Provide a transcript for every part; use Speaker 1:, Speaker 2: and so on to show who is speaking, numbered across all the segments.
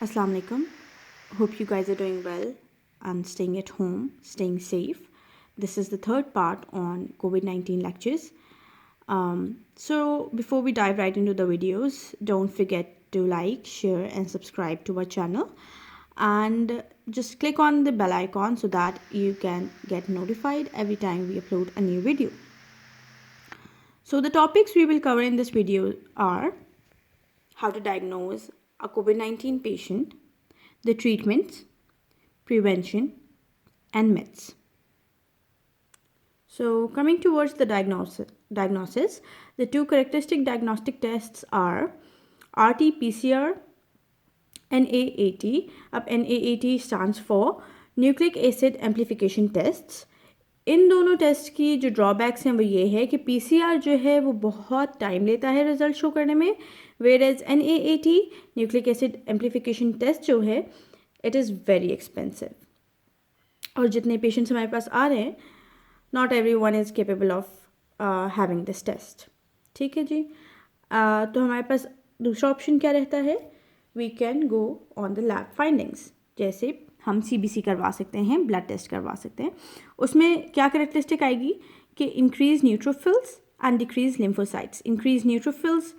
Speaker 1: Assalamu alaikum. Hope you guys are doing well and staying at home, staying safe. This is the third part on COVID-19 lectures. So before we dive right into the videos, don't forget to like, share and subscribe to our channel. And just click on the bell icon so that you can get notified every time we upload a new video. So the topics we will cover in this video are how to diagnose a COVID-19 patient, the treatments, prevention, and myths. So coming towards the diagnosis, the two characteristic diagnostic tests are RT-PCR, NAAT. अब NAAT stands for Nucleic Acid Amplification Tests. इन दोनों test की जो drawbacks हैं वो ये है कि PCR जो है वो बहुत टाइम लेता है रिजल्ट शो करने में, whereas NAAT nucleic acid amplification test जो है इट इज़ वेरी एक्सपेंसिव. और जितने पेशेंट्स हमारे पास आ रहे हैं, not every one is capable of having this test. ठीक है जी. तो हमारे पास दूसरा ऑप्शन क्या रहता है, we can go on the lab findings. जैसे हम CBC करवा सकते हैं, ब्लड टेस्ट करवा सकते हैं. उसमें क्या करेक्टरिस्टिक आएगी कि increase neutrophils and decrease lymphocytes. Increase neutrophils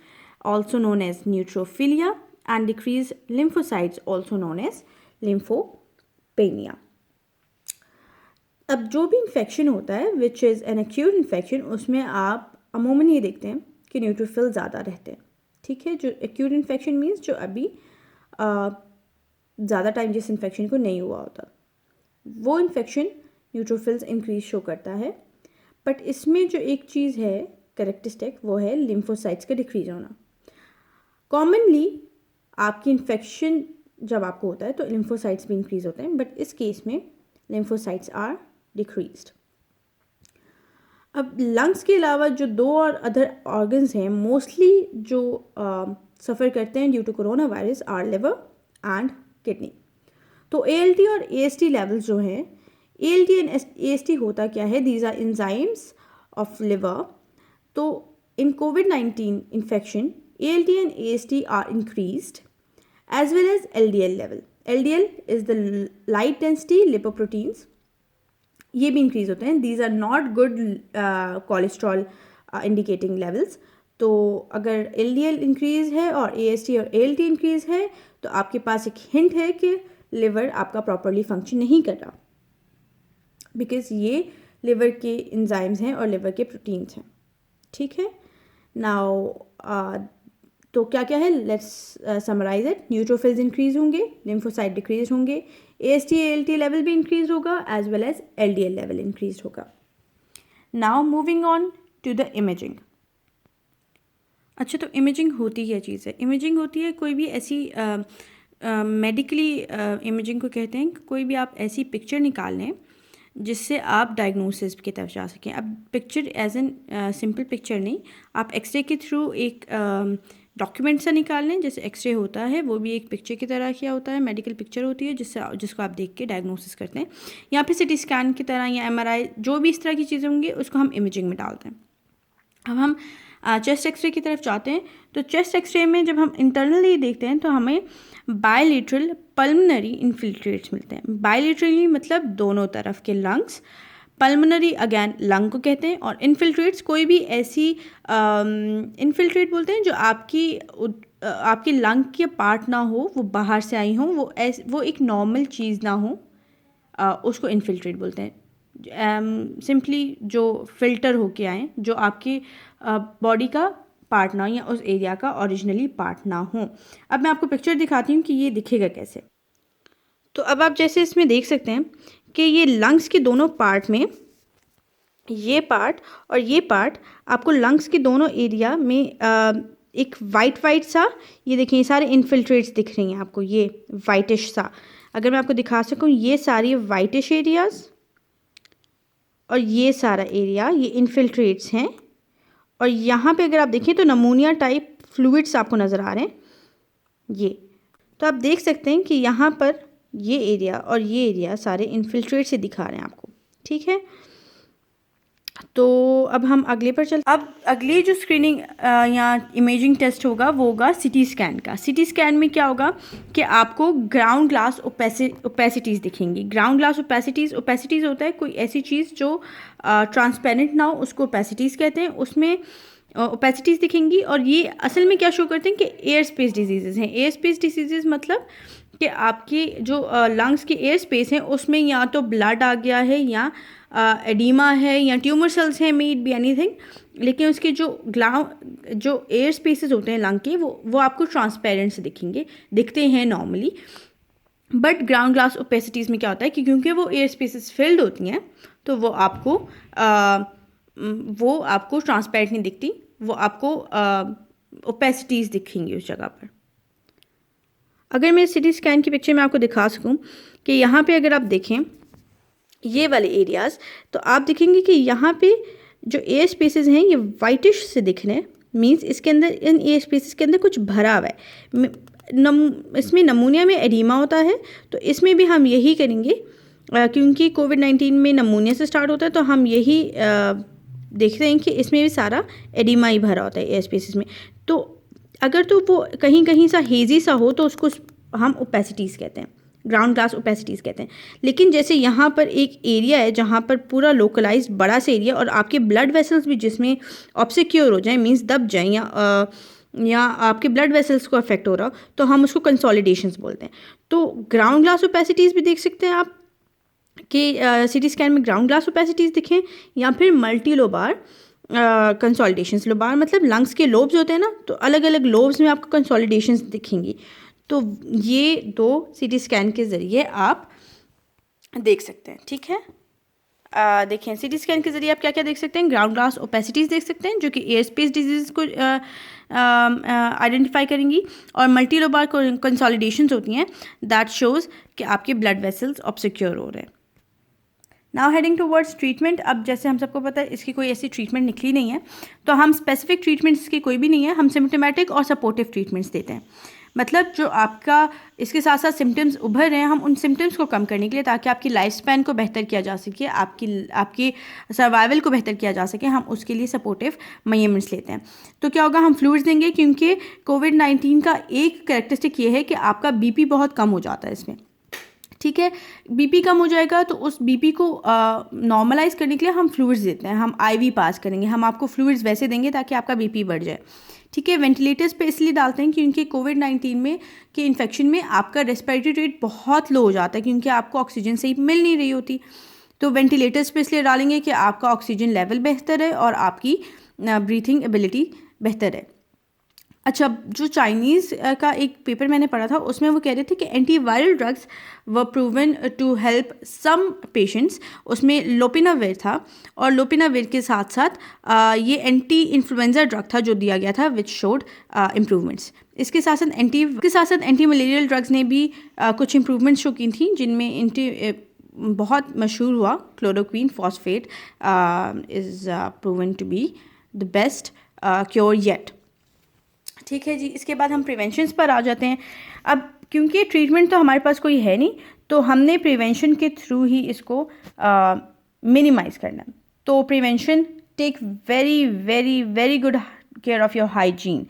Speaker 1: also known as neutrophilia and decrease lymphocytes also known as lymphopenia. अब जो भी इन्फेक्शन होता है which is an acute infection, उसमें आप अमूमन ये देखते हैं कि न्यूट्रोफिल ज़्यादा रहते हैं. ठीक है. जो एक्यूट इन्फेक्शन मीन्स जो अभी ज़्यादा टाइम जिस इन्फेक्शन को नहीं हुआ होता, वो इन्फेक्शन न्यूट्रोफिल्स इंक्रीज शो करता है. बट इसमें जो एक चीज़ है करेक्टरिस्टिक, वो है लिम्फोसाइट्स का डिक्रीज होना. कॉमनली आपकी इन्फेक्शन जब आपको होता है तो लिम्फोसाइट्स भी इंक्रीज होते हैं, बट इस केस में लिम्फोसाइट्स आर डिक्रीज्ड. अब लंग्स के अलावा जो दो और अदर ऑर्गन्स हैं मोस्टली जो सफ़र करते हैं due to corona virus are liver and kidney. तो ALT और AST लेवल्स जो हैं, ALT एंड AST होता क्या है, these are enzymes of liver. तो in COVID-19 infection ALT and AST are increased as well as LDL level. LDL is the light density lipoproteins, ये भी इंक्रीज होते हैं. These are not good cholesterol indicating levels. तो अगर LDL increase है और AST और ALT इंक्रीज है तो आपके पास एक हिंट है कि लिवर आपका प्रॉपरली फंक्शन नहीं कर रहा, बिकॉज ये लिवर के एंजाइम्स हैं और लिवर के प्रोटीन्स हैं. ठीक है. नाउ तो क्या क्या है, let's summarize it. Neutrophils increase होंगे, लिम्फोसाइट डिक्रीज होंगे, AST ALT लेवल भी इंक्रीज होगा as well as LDL level increase होगा. Now moving on to the imaging. अच्छा, तो इमेजिंग होती क्या चीज़ है? इमेजिंग होती है कोई भी ऐसी मेडिकली इमेजिंग को कहते हैं कि कोई भी आप ऐसी पिक्चर निकाल लें जिससे आप डायग्नोसिस की तरफ जा सकें. अब picture as an simple picture नहीं, आप एक्सरे के थ्रू एक डॉक्यूमेंट सा निकाल लें. जैसे एक्सरे होता है वो भी एक पिक्चर की तरह किया होता है, मेडिकल पिक्चर होती है जिसको आप देख के डायग्नोसिस करते हैं. या फिर CT स्कैन की तरह या MRI, जो भी इस तरह की चीज़ें होंगी उसको हम इमेजिंग में डालते हैं. अब हम चेस्ट एक्सरे की तरफ जाते हैं. तो चेस्ट एक्सरे में जब हम इंटरनली देखते हैं तो हमें बायलेटरल पल्मनरी इन्फिल्ट्रेट्स मिलते हैं. बायलेटरली मतलब दोनों तरफ के लंग्स, पल्मनरी अगैन लंग को कहते हैं, और इन्फिल्ट्रेट्स कोई भी ऐसी इन्फिल्ट्रेट बोलते हैं जो आपकी लंग के पार्ट ना हो, वो बाहर से आई हो, वो एक नॉर्मल चीज़ ना हो, उसको इन्फिल्ट्रेट बोलते हैं. सिंपली जो फिल्टर होके आए, जो आपकी बॉडी का पार्ट ना हो या उस एरिया का ओरिजिनली पार्ट ना हो. अब मैं आपको पिक्चर दिखाती हूँ कि ये दिखेगा कैसे. तो अब आप जैसे इसमें देख सकते हैं कि ये लंग्स के दोनों पार्ट में ये पार्ट और ये पार्ट आपको लंग्स के दोनों एरिया में एक वाइट सा, ये देखें ये सारे इन्फिल्ट्रेट्स दिख रही हैं आपको, ये वाइटिश सा. अगर मैं आपको दिखा सकूँ, ये सारी वाइटिश एरियाज़ और ये सारा एरिया ये इन्फिल्ट्रेट्स हैं. और यहाँ पे अगर आप देखें तो नमूनिया टाइप फ्लूइड्स आपको नज़र आ रहे हैं ये. तो आप देख सकते हैं कि यहाँ पर ये एरिया और ये एरिया सारे इन्फिल्ट्रेट से दिखा रहे हैं आपको. ठीक है. तो अब हम अगले पर चलते। अब अगली जो स्क्रीनिंग या इमेजिंग टेस्ट होगा वो होगा सिटी स्कैन का। सिटी स्कैन में क्या होगा कि आपको ग्राउंड ग्लास ओपेसिटीज़ दिखेंगी। ग्राउंड ग्लास ओपेसिटीज़ होता है कोई ऐसी चीज़ जो ट्रांसपेरेंट ना हो, उसको ओपेसिटीज़ कहते हैं। उसमें ओपेसिटीज़ दिखेंगी और ये असल में क्या शो करते हैं कि एयर स्पेस डिजीज़ हैं। एयर स्पेस डिजीज़ मतलब कि आपकी जो लंग्स की एयर स्पेस है उसमें या तो ब्लड आ गया है या एडिमा है या ट्यूमर सेल्स हैं, मे इट बी एनीथिंग, लेकिन उसके जो एयर स्पेसेस होते हैं लंग के वो आपको ट्रांसपेरेंट से दिखते हैं नॉर्मली। बट ग्राउंड ग्लास ओपेसिटीज़ में क्या होता है कि क्योंकि वो एयर स्पेसेस फिल्ड होती हैं तो वो आपको ट्रांसपेरेंट नहीं दिखती, वो आपको ओपेसिटीज़ दिखेंगी उस जगह पर। अगर मैं सिटी स्कैन की पिक्चर में आपको दिखा सकूं कि यहाँ पे अगर आप देखें ये वाले एरियाज़, तो आप देखेंगे कि यहाँ पे जो एयर स्पेसेस हैं ये वाइटिश से दिख रहे हैं। मीन्स इसके अंदर, इन एयर स्पेसेस के अंदर कुछ भरा हुआ है। इसमें नमूनिया में एडिमा होता है, तो इसमें भी हम यही करेंगे क्योंकि कोविड-19 में नमूनिया से स्टार्ट होता है, तो हम यही देख रहे हैं कि इसमें भी सारा एडिमा ही भरा होता है एयर स्पेसेस में। तो अगर तो वो कहीं कहीं सा हेजी सा हो तो उसको हम ओपेसिटीज़ कहते हैं, ग्राउंड ग्लास ओपेसिटीज़ कहते हैं। लेकिन जैसे यहाँ पर एक एरिया है जहाँ पर पूरा लोकलाइज्ड बड़ा सा एरिया और आपके ब्लड वेसल्स भी जिसमें ऑब्सिक्योर हो जाए, मीन्स दब जाएँ या आपके ब्लड वेसल्स को अफेक्ट हो रहा हो, तो हम उसको कंसोलिडेशंस बोलते हैं। तो ग्राउंड ग्लास ओपेसिटीज़ भी देख सकते हैं आप कि सिटी स्कैन में ग्राउंड ग्लास ओपेसिटीज़ दिखें या फिर मल्टी लोबार कंसोलिडेशंस। लोबार मतलब लंग्स के लोब्स होते हैं ना, तो अलग अलग लोब्स में आपको कंसोलिडेशंस दिखेंगी। तो ये दो सिटी स्कैन के ज़रिए आप देख सकते हैं, ठीक है। देखें सिटी स्कैन के ज़रिए आप क्या क्या देख सकते हैं। ग्राउंड ग्लास ओपेसिटीज़ देख सकते हैं जो कि एयर स्पेस डिजीज़ को आइडेंटिफाई करेंगी, और मल्टी लोबार कंसोलिडेशंस होती हैं दैट शोज़ कि आपके ब्लड वेसल्स ऑब्सिक्योर हो रहे हैं। Now heading towards treatment. अब जैसे हम सबको पता है इसकी कोई ऐसी ट्रीटमेंट निकली नहीं है, तो हम स्पेसिफिक ट्रीटमेंट्स इसकी कोई भी नहीं है, हम सिम्टोमेटिक और सपोर्टिव ट्रीटमेंट्स देते हैं। मतलब जो आपका इसके साथ साथ सिम्टम्स उभर रहे हैं, हम उन सिम्टम्स को कम करने के लिए, ताकि आपकी लाइफ स्पैन को बेहतर किया जा सके, आपकी सर्वाइवल को बेहतर किया जा सके, हम उसके लिए सपोर्टिव मेजरमेंट्स लेते हैं। तो क्या होगा, हम फ्लूइड्स देंगे क्योंकि कोविड-19 का एक कैरेक्टरिस्टिक ये है कि आपका बीपी बहुत कम हो जाता है इसमें, ठीक है। बीपी कम हो जाएगा तो उस बीपी को नॉर्मलाइज करने के लिए हम फ्लूइड्स देते हैं, हम आईवी पास करेंगे, हम आपको फ्लूइड्स वैसे देंगे ताकि आपका बीपी बढ़ जाए, ठीक है। वेंटिलेटर्स पे इसलिए डालते हैं क्योंकि कोविड-19 में के इन्फेक्शन में आपका रेस्पिरेटरी रेट बहुत लो हो जाता है क्योंकि आपको ऑक्सीजन सही मिल नहीं रही होती। तो वेंटिलेटर्स पे इसलिए डालेंगे कि आपका ऑक्सीजन लेवल बेहतर है और आपकी ब्रीथिंग एबिलिटी बेहतर है। अच्छा, जो चाइनीज़ का एक पेपर मैंने पढ़ा था उसमें वो कह रहे थे कि एंटीवायरल ड्रग्स व proven to help some patients. उसमें लोपिनाविर था और लोपिनाविर के साथ साथ ये एंटी इन्फ्लुएंजा ड्रग था जो दिया गया था विच शोड इम्प्रूवमेंट्स। इसके साथ साथ एंटी मलेरियल ड्रग्स ने भी कुछ इम्प्रूवमेंट्स शो की थी, जिनमें बहुत मशहूर हुआ chloroquine phosphate is proven to be the best cure yet, ठीक है जी। इसके बाद हम प्रिवेंशंस पर आ जाते हैं। अब क्योंकि ट्रीटमेंट तो हमारे पास कोई है नहीं, तो हमने प्रिवेंशन के थ्रू ही इसको मिनिमाइज़ करना है। तो prevention, take very very very good care of your hygiene.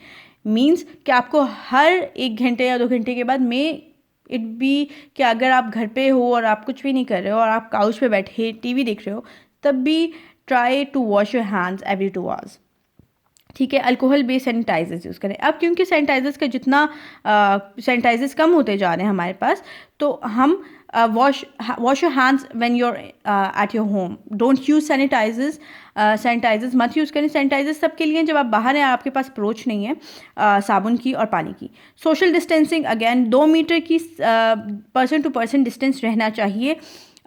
Speaker 1: Means कि आपको हर 1 घंटे या 2 घंटे के बाद में इट बी कि अगर आप घर पे हो और आप कुछ भी नहीं कर रहे हो और आप काउच पे बैठे टीवी देख रहे हो, तब भी try to wash your hands every 2 hours, ठीक है। अल्कोहल बेस्ड सैनिटाइजर्स यूज़ करें। अब क्योंकि सैनिटाइजर्स का जितना सैनिटाइजर्स कम होते जा रहे हैं हमारे पास, तो हम wash your hands when you are at your home. Don't use sanitizers मत यूज़ करें। सैनिटाइजर्स सबके लिए जब आप बाहर हैं, आपके पास अप्रोच नहीं है साबुन की और पानी की। सोशल डिस्टेंसिंग, अगेन 2 मीटर की पर्सन टू पर्सन डिस्टेंस रहना चाहिए।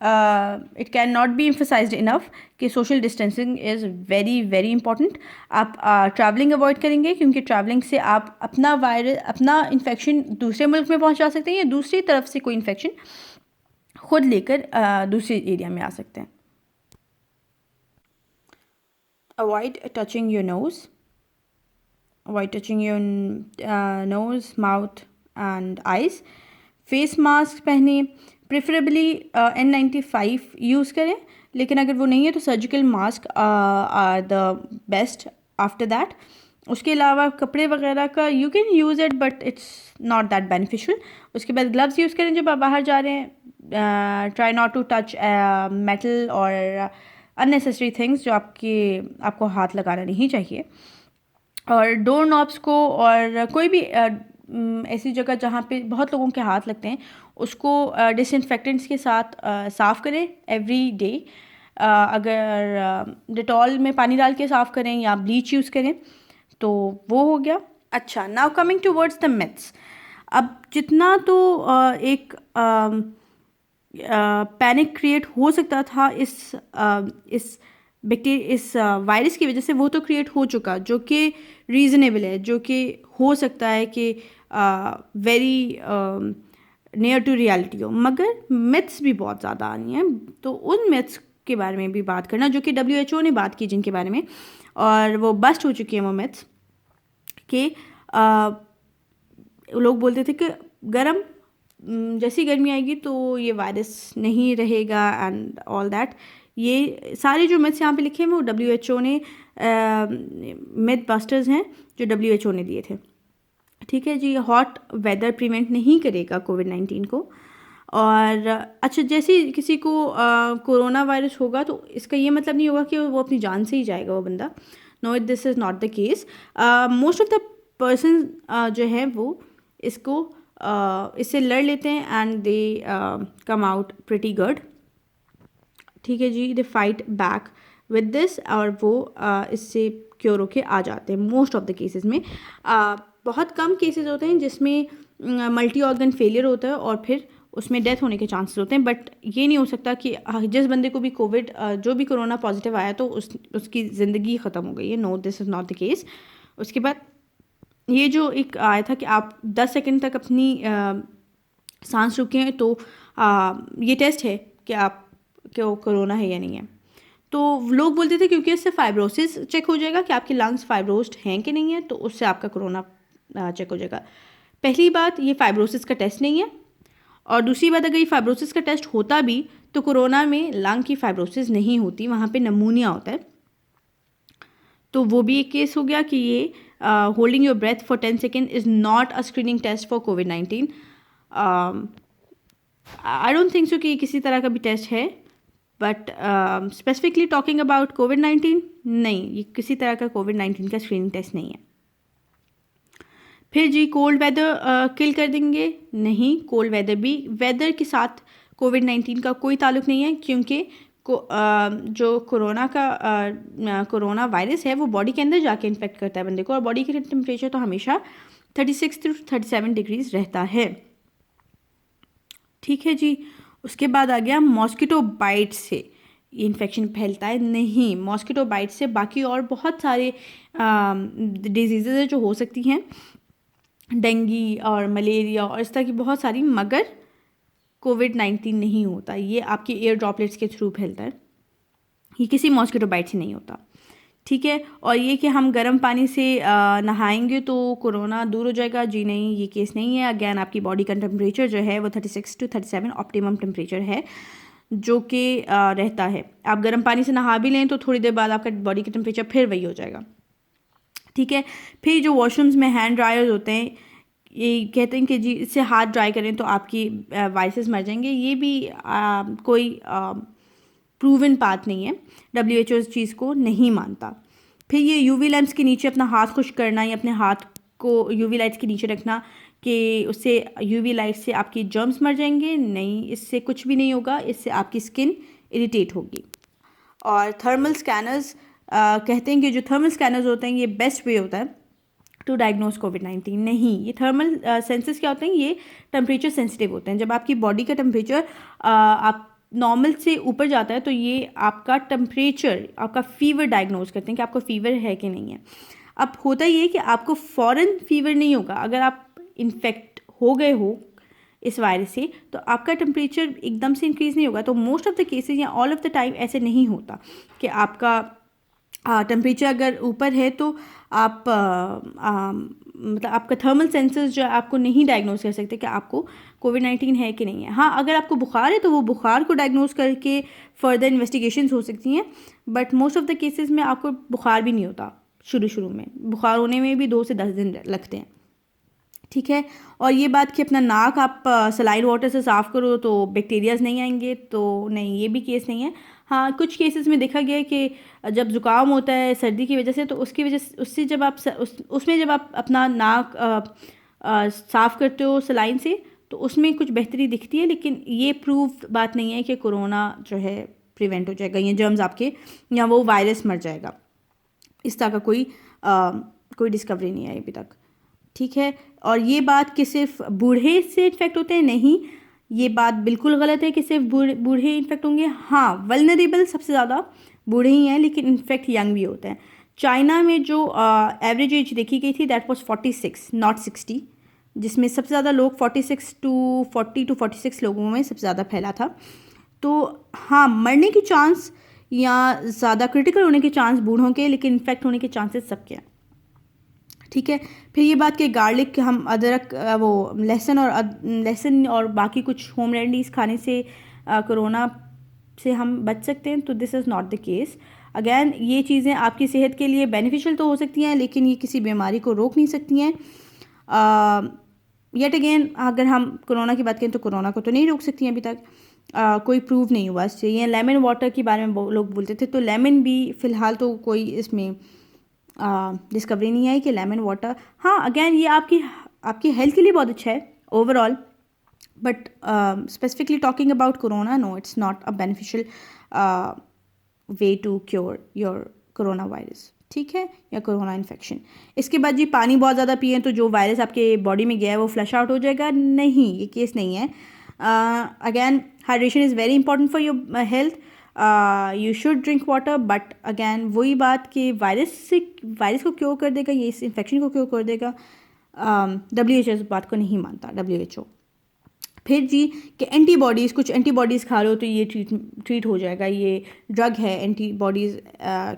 Speaker 1: It can not be emphasized enough कि social distancing is very very important. आप ट्रैवलिंग अवॉइड करेंगे क्योंकि ट्रैवलिंग से आप अपना इन्फेक्शन दूसरे मुल्क में पहुंचा सकते हैं या दूसरी तरफ से कोई इन्फेक्शन खुद लेकर दूसरे एरिया में आ सकते हैं। Avoid touching your nose, mouth and eyes. Face mask पहने, प्रेफरेबली N95 यूज़ करें लेकिन अगर वो नहीं है तो surgical mask are the best after that. उसके अलावा कपड़े वगैरह का you can use it but it's not that beneficial. उसके बाद ग्लव्स यूज़ करें जब आप बाहर जा रहे हैं। Try not to touch metal और अननेसेसरी थिंग्स जो आपको हाथ लगाना नहीं चाहिए। और डोर नॉब्स को और कोई भी ऐसी जगह जहाँ पे बहुत लोगों के हाथ लगते हैं उसको डिसइंफेक्टेंट्स के साथ साफ़ करें एवरी डे। अगर डिटॉल में पानी डाल के साफ़ करें या ब्लीच यूज़ करें तो वो हो गया। अच्छा, now coming towards the myths. अब जितना तो एक पैनिक क्रिएट हो सकता था इस वायरस की वजह से, वो तो क्रिएट हो चुका, जो कि रीज़नेबल है, जो कि हो सकता है कि वेरी नियर टू रियलिटी हो। मगर मिथ्स भी बहुत ज़्यादा आनी हैं, तो उन मिथ्स के बारे में भी बात करना जो कि WHO ने बात की, जिनके बारे में, और वो बस्ट हो चुकी हैं वो मिथ्स कि लोग बोलते थे कि जैसी गर्मी आएगी तो ये वायरस नहीं रहेगा एंड ऑल दैट। ये सारे जो मिथ्स यहाँ पे लिखे हैं वो WHO ने मिथ बस्टर्स हैं जो WHO ने दिए थे। ठीक है जी। हॉट वेदर प्रिवेंट नहीं करेगा कोविड-19 को। और अच्छा, जैसे किसी को कोरोना वायरस होगा तो इसका ये मतलब नहीं होगा कि वो अपनी जान से ही जाएगा वो बंदा। No, this is not the case. Most of the person जो है वो इससे लड़ लेते हैं and they come out pretty good. ठीक है जी। They fight back with this और वो इससे क्योर होके आ जाते हैं मोस्ट ऑफ द केसेस में। बहुत कम केसेस होते हैं जिसमें मल्टी ऑर्गन फेलियर होता है और फिर उसमें डेथ होने के चांसेस होते हैं। बट ये नहीं हो सकता कि जिस बंदे को भी जो भी कोरोना पॉजिटिव आया तो उसकी ज़िंदगी ख़त्म हो गई है। No, this is not the case. उसके बाद ये जो एक आया था कि आप 10 सेकंड तक अपनी सांस रुकें तो ये टेस्ट है कि आपको कोरोना है या नहीं है। तो लोग बोलते थे क्योंकि इससे फाइब्रोसिस चेक हो जाएगा कि आपके लंग्स फाइब्रोस्ड हैं कि नहीं है, तो उससे आपका कोरोना चेक हो जाएगा। पहली बात, ये फाइब्रोसिस का टेस्ट नहीं है। और दूसरी बात, अगर ये फाइब्रोसिस का टेस्ट होता भी तो कोरोना में लंग की फाइब्रोसिस नहीं होती, वहाँ पे नमूनिया होता है। तो वो भी एक केस हो गया कि ये holding your breath for 10 second is not a screening test for कोविड-19। आई डोंट थिंक सो कि किसी तरह का भी टेस्ट है, बट स्पेसिफिकली टॉकिंग अबाउट कोविड-19, नहीं, ये किसी तरह का कोविड-19 का स्क्रीनिंग टेस्ट नहीं है। फिर जी, कोल्ड वेदर किल कर देंगे? नहीं, कोल्ड वेदर भी, वेदर के साथ कोविड-19 का कोई ताल्लुक नहीं है, क्योंकि जो कोरोना वायरस है वो बॉडी के अंदर जाके इन्फेक्ट करता है बंदे को, और बॉडी का टेम्परेचर तो हमेशा 36 to 37 डिग्रीज रहता है। ठीक है जी। उसके बाद आ गया मॉस्किटो बाइट से ये इन्फेक्शन फैलता है? नहीं, मॉस्किटो बाइट से बाकी और बहुत सारे डिजीज़ जो हो सकती हैं, डेंगू और मलेरिया और इस तरह की बहुत सारी, मगर कोविड-19 नहीं होता। ये आपके एयर ड्रॉपलेट्स के थ्रू फैलता है, ये किसी मॉस्किटो बाइट से नहीं होता। ठीक है। और ये कि हम गर्म पानी से नहाएंगे तो कोरोना दूर हो जाएगा? जी नहीं, ये केस नहीं है। अगैन आपकी बॉडी का टेम्परेचर जो है वो 36 to 37 ऑप्टिमम टेम्परेचर है जो कि रहता है। आप गर्म पानी से नहा भी लें तो थोड़ी देर बाद आपका बॉडी का टेम्परेचर फिर वही हो जाएगा। ठीक है। फिर जो वॉशरूम्स में हैंड ड्रायर्स होते हैं, ये कहते हैं कि जी इससे हाथ ड्राई करें तो आपकी वायरसेस मर जाएंगे। ये भी कोई प्रूवन बात नहीं है। WHO इस चीज़ को नहीं मानता। फिर ये UV लैंप्स के नीचे अपना हाथ खुश्क करना या अपने हाथ को UV लाइट्स के नीचे रखना कि उससे UV लाइट से आपकी जर्म्स मर जाएंगे, नहीं, इससे कुछ भी नहीं होगा। इससे आपकी स्किन इरिटेट होगी। और थर्मल स्कैनर्स कहते हैं कि जो थर्मल स्कैनर्स होते हैं ये बेस्ट वे होता है टू डायग्नोज कोविड-19। नहीं, ये थर्मल सेंसर्स क्या होते हैं? ये टेम्परेचर सेंसिटिव होते हैं। जब आपकी बॉडी का टेम्परेचर आप नॉर्मल से ऊपर जाता है तो ये आपका टेम्परेचर, आपका फीवर डायग्नोज करते हैं कि आपको फीवर है कि नहीं है। अब होता ये है कि आपको फ़ौरन फीवर नहीं होगा। अगर आप इन्फेक्ट हो गए हो इस वायरस से तो आपका टेम्परेचर एकदम से इंक्रीज़ नहीं होगा। तो मोस्ट ऑफ द केसेस या ऑल ऑफ द टाइम ऐसे नहीं होता कि आपका टेम्परेचर अगर ऊपर है तो आप मतलब आपका थर्मल सेंसर्स जो आपको नहीं डायग्नोज कर सकते कि आपको कोविड-19 है कि नहीं है। हाँ, अगर आपको बुखार है तो वो बुखार को डायग्नोज करके फर्दर इन्वेस्टिगेशंस हो सकती हैं, but most of the cases में आपको बुखार भी नहीं होता। शुरू में बुखार होने में भी 2 से 10 दिन लगते हैं, ठीक है। और ये बात कि अपना नाक आप सलाइन वाटर से साफ़ करो तो बैक्टीरियाज नहीं आएंगे, तो नहीं, ये भी केस नहीं है। हाँ, कुछ केसेस में देखा गया है कि जब ज़ुकाम होता है सर्दी की वजह से, तो उसकी वजह से उससे जब आप उसमें जब आप अपना नाक साफ़ करते हो सलाइन से, तो उसमें कुछ बेहतरी दिखती है, लेकिन ये प्रूव बात नहीं है कि कोरोना जो है प्रिवेंट हो जाएगा, ये जर्म्स आपके या वो वायरस मर जाएगा। इस तरह का कोई डिस्कवरी नहीं आई अभी तक, ठीक है। और ये बात कि सिर्फ बूढ़े से इन्फेक्ट होते हैं, नहीं, ये बात बिल्कुल गलत है कि सिर्फ बूढ़े इन्फेक्ट होंगे। हाँ, वल्नरेबल सबसे ज़्यादा बूढ़े ही हैं, लेकिन इन्फेक्ट यंग भी होते हैं। चाइना में जो एवरेज एज देखी गई थी दैट वाज 46 नॉट 60, जिसमें सबसे ज़्यादा लोग 46 टू 46 लोगों में सबसे ज़्यादा फैला था। तो हाँ, मरने की चांस या ज़्यादा क्रिटिकल होने के चांस बूढ़ों के, लेकिन इन्फेक्ट होने के चांसेस सबके हैं, ठीक है। फिर ये बात कि गार्लिक, हम अदरक, वो लहसुन और बाकी कुछ होम रेमेडीज़ खाने से कोरोना से हम बच सकते हैं, तो this is not the case. Again, ये चीज़ें आपकी सेहत के लिए बेनिफिशियल तो हो सकती हैं, लेकिन ये किसी बीमारी को रोक नहीं सकती हैं। येट अगेन, अगर हम कोरोना की बात करें तो कोरोना को तो नहीं रोक सकती हैं अभी तक, कोई प्रूव नहीं हुआ इससे। ये लेमन वाटर के बारे में लोग बोलते थे, तो लेमन भी फ़िलहाल तो कोई इसमें डिस्कवरी नहीं आई कि लेमन वाटर, हाँ अगेन ये आपकी हेल्थ के लिए बहुत अच्छा है overall, but specifically talking about corona, no, it's not a beneficial way to cure your corona virus, ठीक है, या कोरोना इन्फेक्शन। इसके बाद जी, पानी बहुत ज़्यादा पिए तो जो वायरस आपके बॉडी में गया है वो फ्लश आउट हो जाएगा, नहीं, ये केस नहीं है। Again, hydration is very important for your health, you should drink water, but again वही बात कि वायरस को क्योर कर देगा, ये इस इन्फेक्शन को क्योर कर देगा, WHO इस बात को नहीं मानता, WHO। फिर जी कि एंटीबॉडीज़, कुछ एंटीबॉडीज़ खा लो तो ये ट्रीट हो जाएगा, ये ड्रग है, antibodies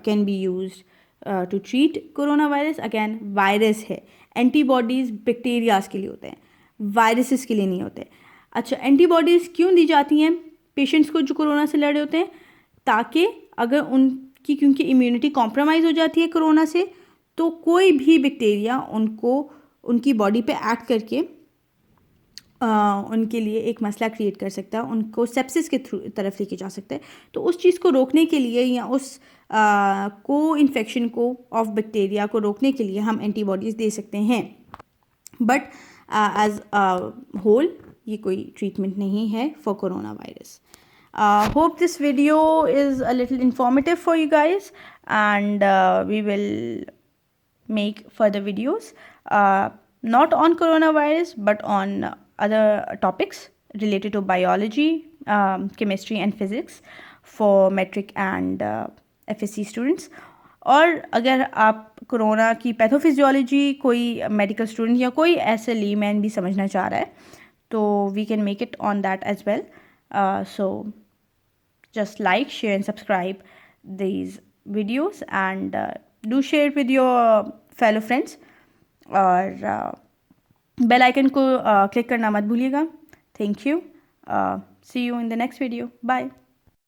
Speaker 1: can be use to treat corona virus. Again, virus है, एंटीबॉडीज़ बैक्टीरियाज़ के लिए होते हैं, वायरसेस के लिए नहीं होते। अच्छा, एंटीबॉडीज़ क्यों दी जाती हैं पेशेंट्स को जो कोरोना से लड़े होते हैं? ताकि अगर क्योंकि इम्यूनिटी कॉम्प्रोमाइज़ हो जाती है कोरोना से, तो कोई भी बैक्टीरिया उनकी बॉडी पे एक्ट करके उनके लिए एक मसला क्रिएट कर सकता है, उनको सेप्सिस के तरफ लेके जा सकता है। तो उस चीज़ को रोकने के लिए या उस को इन्फेक्शन को ऑफ बैक्टीरिया को रोकने के लिए हम एंटीबॉडीज़ दे सकते हैं, बट एज होल ये कोई ट्रीटमेंट नहीं है for corona virus. Hope this video is a little informative for you guys, and we will make further videos, not on coronavirus but on other topics related to biology, chemistry and physics for metric and FSC students. और अगर आप corona की pathophysiology कोई medical student या कोई ऐसे Lehmann भी समझना चाह रहा है, तो we can make it on that as well. So just like, share and subscribe these videos, and do share it with your fellow friends, और बेल आइकन को क्लिक करना मत भूलिएगा. Thank you. See you in the next video. Bye.